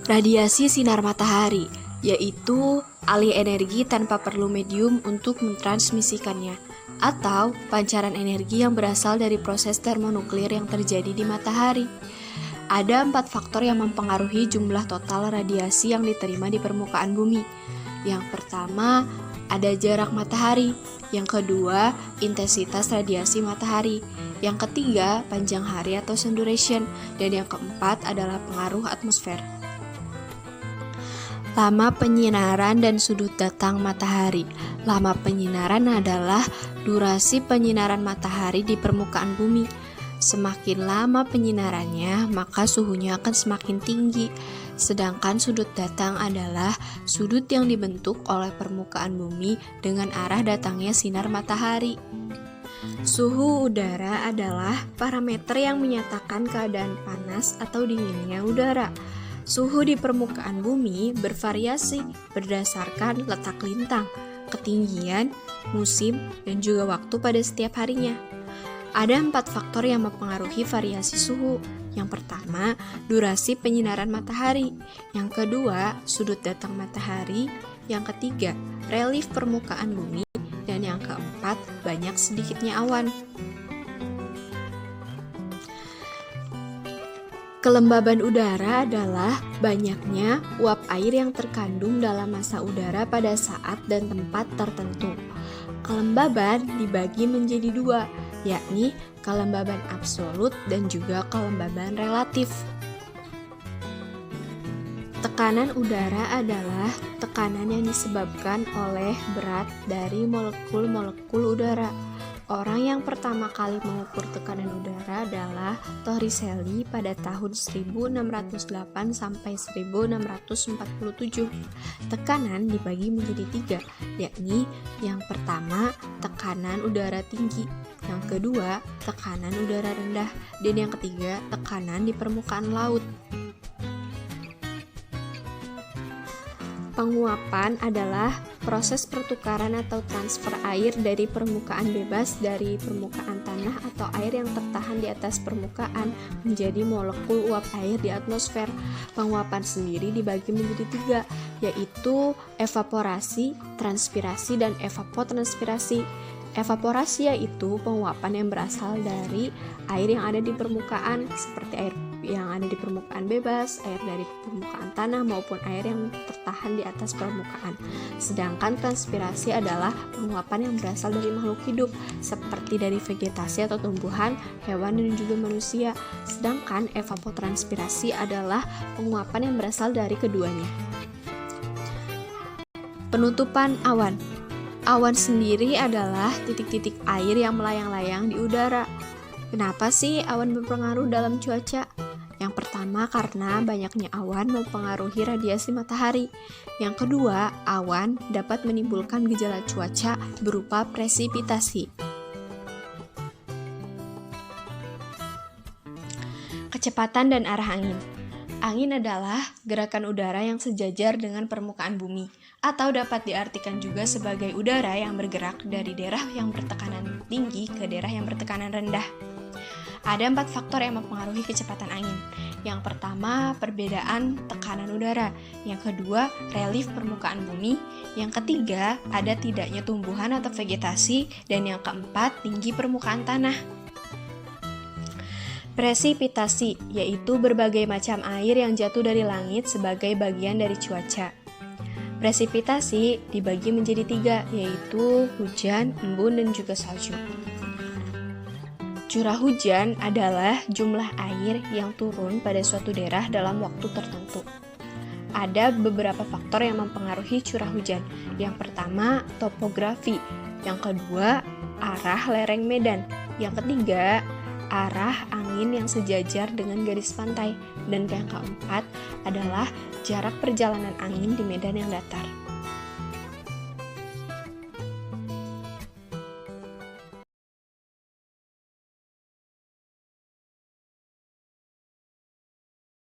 Radiasi sinar matahari, yaitu alih energi tanpa perlu medium untuk mentransmisikannya, atau pancaran energi yang berasal dari proses termonuklir yang terjadi di matahari. Ada 4 faktor yang mempengaruhi jumlah total radiasi yang diterima di permukaan bumi. Yang pertama, ada jarak matahari. Yang kedua, intensitas radiasi matahari. Yang ketiga, panjang hari atau sun duration. Dan yang keempat adalah pengaruh atmosfer. Lama penyinaran dan sudut datang matahari. Lama penyinaran adalah durasi penyinaran matahari di permukaan bumi. Semakin lama penyinarannya, maka suhunya akan semakin tinggi. Sedangkan sudut datang adalah sudut yang dibentuk oleh permukaan bumi dengan arah datangnya sinar matahari. Suhu udara adalah parameter yang menyatakan keadaan panas atau dinginnya udara. Suhu di permukaan bumi bervariasi berdasarkan letak lintang, ketinggian, musim, dan juga waktu pada setiap harinya. Ada 4 faktor yang mempengaruhi variasi suhu. Yang pertama, durasi penyinaran matahari. Yang kedua, sudut datang matahari. Yang ketiga, relief permukaan bumi. Dan yang keempat, banyak sedikitnya awan. Kelembaban udara adalah banyaknya uap air yang terkandung dalam massa udara pada saat dan tempat tertentu. Kelembaban dibagi menjadi 2, yakni kelembaban absolut dan juga kelembaban relatif. Tekanan udara adalah tekanan yang disebabkan oleh berat dari molekul-molekul udara. Orang yang pertama kali mengukur tekanan udara adalah Torricelli pada tahun 1608 sampai 1647. Tekanan dibagi menjadi 3, yakni yang pertama tekanan udara tinggi, yang kedua tekanan udara rendah, dan yang ketiga tekanan di permukaan laut. Penguapan adalah proses pertukaran atau transfer air dari permukaan bebas dari permukaan tanah atau air yang tertahan di atas permukaan menjadi molekul uap air di atmosfer. Penguapan sendiri dibagi menjadi 3, yaitu evaporasi, transpirasi, dan evapotranspirasi. Evaporasi yaitu penguapan yang berasal dari air yang ada di permukaan seperti air yang ada di permukaan bebas, air dari permukaan tanah maupun air yang tertahan di atas permukaan. Sedangkan transpirasi adalah penguapan yang berasal dari makhluk hidup seperti dari vegetasi atau tumbuhan, hewan, dan juga manusia. Sedangkan evapotranspirasi adalah penguapan yang berasal dari keduanya. Penutupan awan. Awan sendiri adalah titik-titik air yang melayang-layang di udara. Kenapa sih awan berpengaruh dalam cuaca? Yang pertama, karena banyaknya awan mempengaruhi radiasi matahari. Yang kedua, awan dapat menimbulkan gejala cuaca berupa presipitasi. Kecepatan dan arah angin. Angin adalah gerakan udara yang sejajar dengan permukaan bumi, atau dapat diartikan juga sebagai udara yang bergerak dari daerah yang bertekanan tinggi ke daerah yang bertekanan rendah. Ada 4 faktor yang mempengaruhi kecepatan angin. Yang pertama, perbedaan tekanan udara. Yang kedua, relief permukaan bumi. Yang ketiga, ada tidaknya tumbuhan atau vegetasi. Dan yang keempat, tinggi permukaan tanah. Presipitasi, yaitu berbagai macam air yang jatuh dari langit sebagai bagian dari cuaca. Presipitasi dibagi menjadi 3, yaitu hujan, embun, dan juga salju. Curah hujan adalah jumlah air yang turun pada suatu daerah dalam waktu tertentu. Ada beberapa faktor yang mempengaruhi curah hujan. Yang pertama, topografi. Yang kedua, arah lereng medan. Yang ketiga, arah angin yang sejajar dengan garis pantai. Dan yang keempat adalah jarak perjalanan angin di medan yang datar.